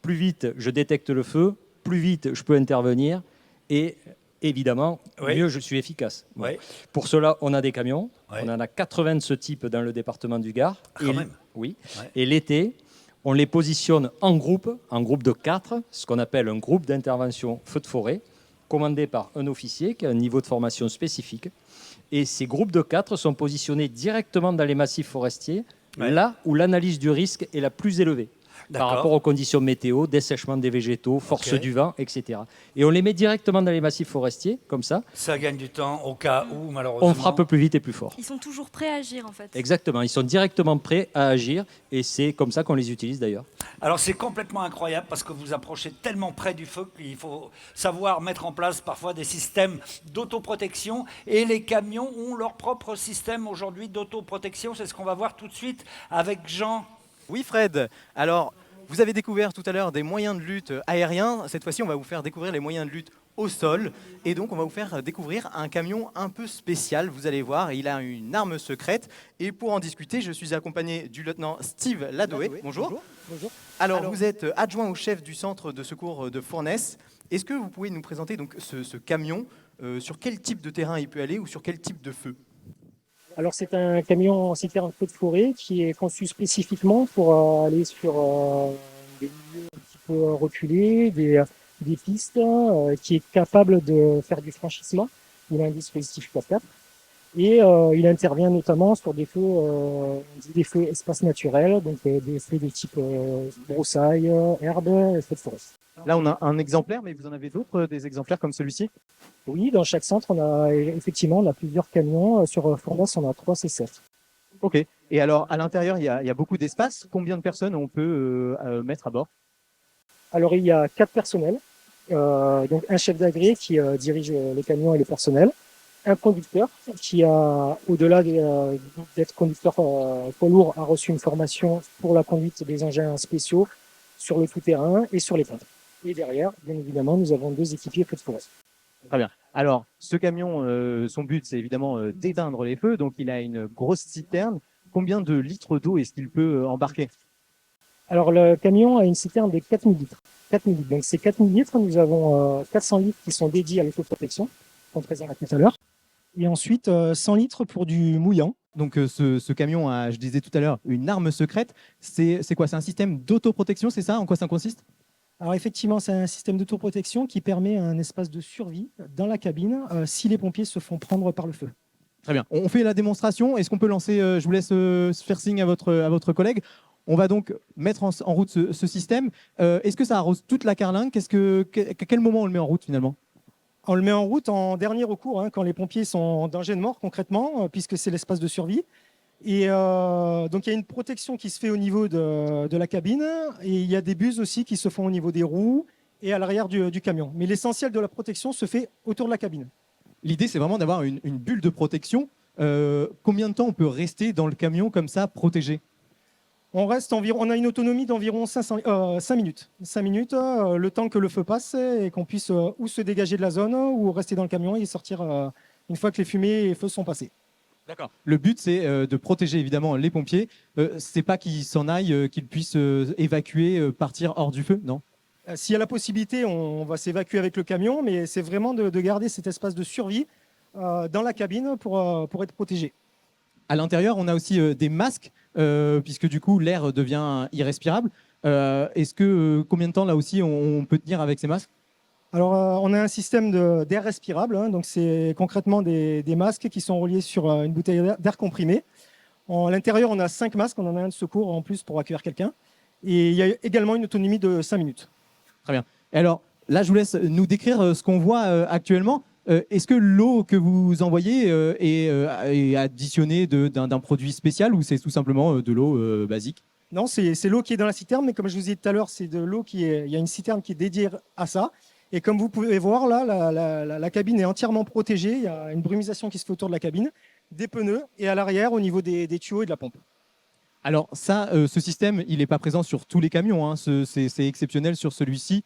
plus vite je détecte le feu, plus vite je peux intervenir et évidemment, mieux je suis efficace. Oui. Pour cela, on a des camions. Oui. On en a 80 de ce type dans le département du Gard. Quand même. Oui. Ouais. Et l'été, on les positionne en groupe de 4, ce qu'on appelle un groupe d'intervention feu de forêt, commandé par un officier qui a un niveau de formation spécifique. Et ces groupes de 4 sont positionnés directement dans les massifs forestiers, là où l'analyse du risque est la plus élevée. Par rapport aux conditions météo, dessèchement des végétaux, force du vent, etc. Et on les met directement dans les massifs forestiers, comme ça. Ça gagne du temps au cas où, malheureusement. On frappe plus vite et plus fort. Ils sont toujours prêts à agir, en fait. Exactement, ils sont directement prêts à agir et c'est comme ça qu'on les utilise d'ailleurs. Alors c'est complètement incroyable parce que vous approchez tellement près du feu qu'il faut savoir mettre en place parfois des systèmes d'autoprotection et les camions ont leur propre système aujourd'hui d'autoprotection. C'est ce qu'on va voir tout de suite avec Jean. Oui Fred, alors vous avez découvert tout à l'heure des moyens de lutte aériens. Cette fois-ci, on va vous faire découvrir les moyens de lutte au sol. Et donc, on va vous faire découvrir un camion un peu spécial. Vous allez voir, il a une arme secrète. Et pour en discuter, je suis accompagné du lieutenant Steve Ladoé. Bonjour. Bonjour. Alors, vous êtes adjoint au chef du centre de secours de Fournes. Est-ce que vous pouvez nous présenter donc, ce camion, sur quel type de terrain il peut aller ou sur quel type de feu? Alors c'est un camion citerne feu de forêt qui est conçu spécifiquement pour aller sur des milieux un petit peu reculés, des pistes, qui est capable de faire du franchissement. Il a un dispositif 4x4 et il intervient notamment sur des feux, des feux espaces naturels, donc des feux de type broussailles, herbes et feux de forêt. Là, on a un exemplaire, mais vous en avez d'autres, des exemplaires comme celui-ci? Oui, dans chaque centre, on a plusieurs camions. Sur Fournes, on a 3 C7. Ok. Et alors, à l'intérieur, il y a beaucoup d'espace. Combien de personnes on peut mettre à bord? Alors, il y a 4 personnels. Donc, un chef d'agré qui dirige les camions et le personnel. Un conducteur qui a, au-delà d'être conducteur poids lourd, a reçu une formation pour la conduite des engins spéciaux sur le tout-terrain et sur les ponts. Et derrière, bien évidemment, nous avons 2 équipiers feux de forêt. Très bien. Alors, ce camion, son but, c'est évidemment d'éteindre les feux. Donc, il a une grosse citerne. Combien de litres d'eau est-ce qu'il peut embarquer? Alors, le camion a une citerne de 4000 litres. 4000 litres. Donc, ces 4000 litres, nous avons 400 litres qui sont dédiés à l'autoprotection, qu'on présentera tout à l'heure. Et ensuite, 100 litres pour du mouillant. Donc ce camion a, je disais tout à l'heure, une arme secrète. C'est quoi? C'est un système d'autoprotection, c'est ça? En quoi ça consiste? Alors effectivement, c'est un système d'autoprotection qui permet un espace de survie dans la cabine si les pompiers se font prendre par le feu. Très bien. On fait la démonstration. Est-ce qu'on peut lancer, je vous laisse faire signe à votre collègue. On va donc mettre en route ce système. Est-ce que ça arrose toute la carlingue? À quel moment on le met en route finalement? On le met en route en dernier recours, quand les pompiers sont en danger de mort concrètement, puisque c'est l'espace de survie. Et donc il y a une protection qui se fait au niveau de la cabine, et il y a des buses aussi qui se font au niveau des roues et à l'arrière du camion. Mais l'essentiel de la protection se fait autour de la cabine. L'idée, c'est vraiment d'avoir une bulle de protection. Combien de temps on peut rester dans le camion comme ça, protégé? On a une autonomie d'environ 5 minutes. 5 minutes, le temps que le feu passe et qu'on puisse ou se dégager de la zone ou rester dans le camion et sortir une fois que les fumées et les feux sont passés. D'accord. Le but, c'est de protéger évidemment les pompiers. C'est pas qu'ils s'en aillent, qu'ils puissent évacuer, partir hors du feu, non? S'il y a la possibilité, on va s'évacuer avec le camion, mais c'est vraiment de garder cet espace de survie dans la cabine pour être protégé. À l'intérieur, on a aussi des masques, puisque du coup, l'air devient irrespirable. Combien de temps, là aussi, on peut tenir avec ces masques? Alors, on a un système d'air respirable. Donc, c'est concrètement des masques qui sont reliés sur une bouteille d'air comprimé. À l'intérieur, on a 5 masques. On en a un de secours en plus pour accueillir quelqu'un. Et il y a également une autonomie de 5 minutes. Très bien. Et alors, là, je vous laisse nous décrire ce qu'on voit actuellement. Est-ce que l'eau que vous envoyez est additionnée d'un produit spécial ou c'est tout simplement de l'eau basique? Non, c'est l'eau qui est dans la citerne, mais comme je vous disais tout à l'heure, c'est de l'eau il y a une citerne qui est dédiée à ça. Et comme vous pouvez voir, là, la cabine est entièrement protégée. Il y a une brumisation qui se fait autour de la cabine, des pneus et à l'arrière au niveau des tuyaux et de la pompe. Alors ça, ce système, il n'est pas présent sur tous les camions. Hein. C'est exceptionnel sur celui-ci,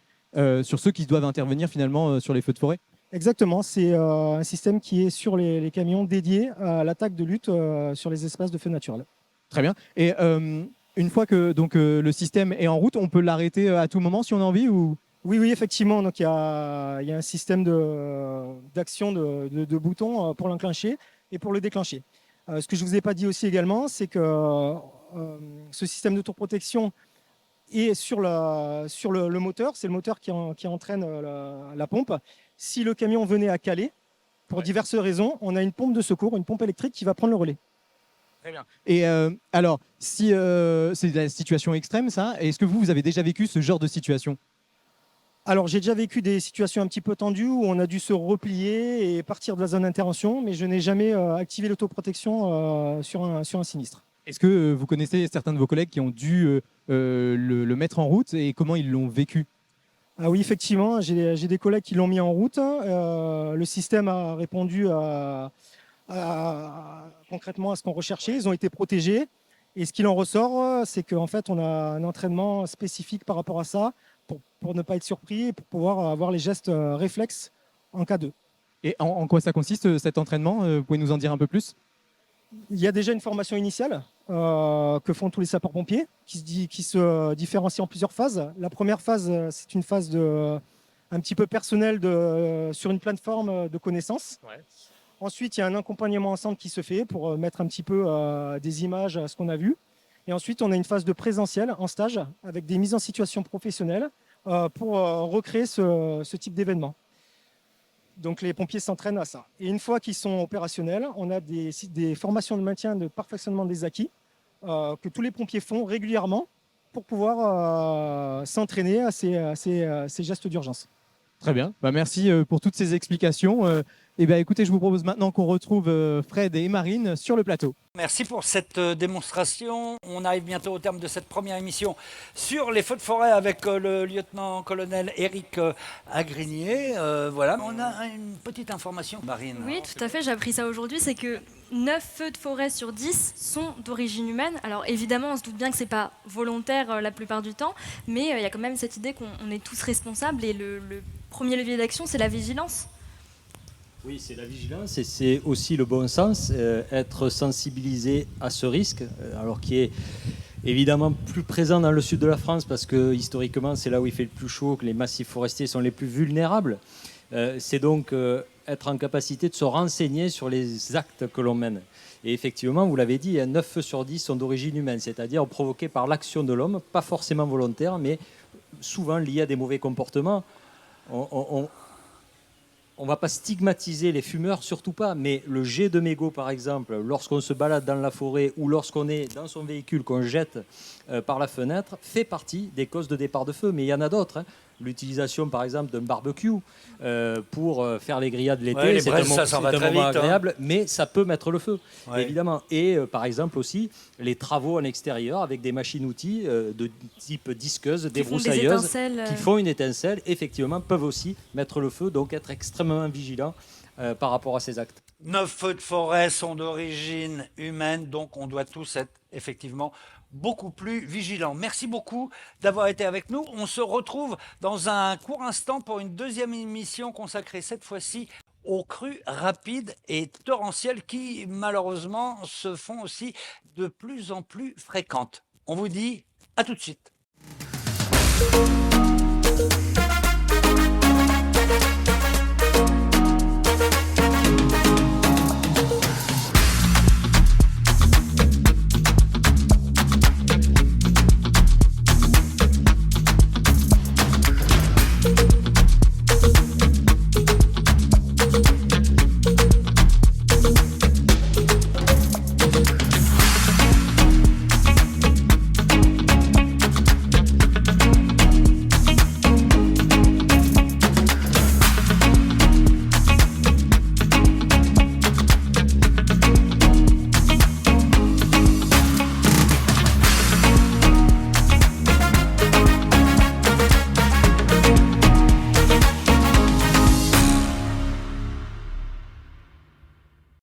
sur ceux qui doivent intervenir finalement sur les feux de forêt. Exactement, c'est un système qui est sur les camions dédiés à l'attaque de lutte sur les espaces de feu naturel. Très bien. Et une fois que le système est en route, on peut l'arrêter à tout moment si on a envie ou... Oui, effectivement. Donc, il y a un système d'action de boutons pour l'enclencher et pour le déclencher. Ce que je ne vous ai pas dit aussi également, c'est que ce système d'autoprotection est sur le moteur. C'est le moteur qui entraîne la pompe. Si le camion venait à caler, pour diverses raisons, on a une pompe de secours, une pompe électrique qui va prendre le relais. Très bien. Et alors, si c'est la situation extrême, ça, est-ce que vous avez déjà vécu ce genre de situation? Alors, j'ai déjà vécu des situations un petit peu tendues où on a dû se replier et partir de la zone d'intervention, mais je n'ai jamais activé l'autoprotection sur un sinistre. Est-ce que vous connaissez certains de vos collègues qui ont dû le mettre en route et comment ils l'ont vécu? Ah oui, effectivement, j'ai des collègues qui l'ont mis en route. Le système a répondu concrètement à ce qu'on recherchait. Ils ont été protégés. Et ce qu'il en ressort, c'est qu'en fait, on a un entraînement spécifique par rapport à ça pour ne pas être surpris et pour pouvoir avoir les gestes réflexes en cas de. Et en quoi ça consiste cet entraînement? Vous pouvez nous en dire un peu plus? Il y a déjà une formation initiale que font tous les sapeurs-pompiers qui se différencie en plusieurs phases. La première phase, c'est une phase un petit peu personnelle sur une plateforme de connaissances. Ouais. Ensuite, il y a un accompagnement ensemble qui se fait pour mettre un petit peu des images à ce qu'on a vu. Et ensuite, on a une phase de présentiel en stage avec des mises en situation professionnelles pour recréer ce type d'événement. Donc les pompiers s'entraînent à ça. Et une fois qu'ils sont opérationnels, on a des formations de maintien, de perfectionnement des acquis que tous les pompiers font régulièrement pour pouvoir s'entraîner à ces gestes d'urgence. Très bien. Merci pour toutes ces explications. Écoutez, je vous propose maintenant qu'on retrouve Fred et Marine sur le plateau. Merci pour cette démonstration. On arrive bientôt au terme de cette première émission sur les feux de forêt avec le lieutenant-colonel Éric Agrinier. Voilà, on a une petite information, Marine. Oui, tout à fait, j'ai appris ça aujourd'hui, c'est que 9 feux de forêt sur 10 sont d'origine humaine. Alors évidemment, on se doute bien que ce n'est pas volontaire la plupart du temps, mais il y a quand même cette idée qu'on est tous responsables et le premier levier d'action, c'est la vigilance. Oui, c'est la vigilance et c'est aussi le bon sens, être sensibilisé à ce risque, alors qui est Évidemment plus présent dans le sud de la France parce que historiquement c'est là où il fait le plus chaud, que les massifs forestiers sont les plus vulnérables. C'est donc être en capacité de se renseigner sur les actes que l'on mène. Et effectivement, vous l'avez dit, 9 feux sur 10 sont d'origine humaine, c'est-à-dire provoqués par l'action de l'homme, pas forcément volontaire, mais souvent liés à des mauvais comportements. On ne va pas stigmatiser les fumeurs, surtout pas, mais le jet de mégot, par exemple, lorsqu'on se balade dans la forêt ou lorsqu'on est dans son véhicule, qu'on jette par la fenêtre, fait partie des causes de départ de feu. Mais il y en a d'autres. Hein. L'utilisation, par exemple, d'un barbecue pour faire les grillades l'été, Ouais, c'est un moment agréable, mais ça peut mettre le feu, évidemment. Et par exemple aussi, les travaux en extérieur avec des machines-outils de type disqueuse, débroussailleuse, qui font une étincelle, effectivement, peuvent aussi mettre le feu, donc être extrêmement vigilant par rapport à ces actes. 9 feux de forêt sont d'origine humaine, donc on doit tous être effectivement beaucoup plus vigilants. Merci beaucoup d'avoir été avec nous. On se retrouve dans un court instant pour une deuxième émission consacrée cette fois-ci aux crues rapides et torrentielles qui malheureusement se font aussi de plus en plus fréquentes. On vous dit à tout de suite.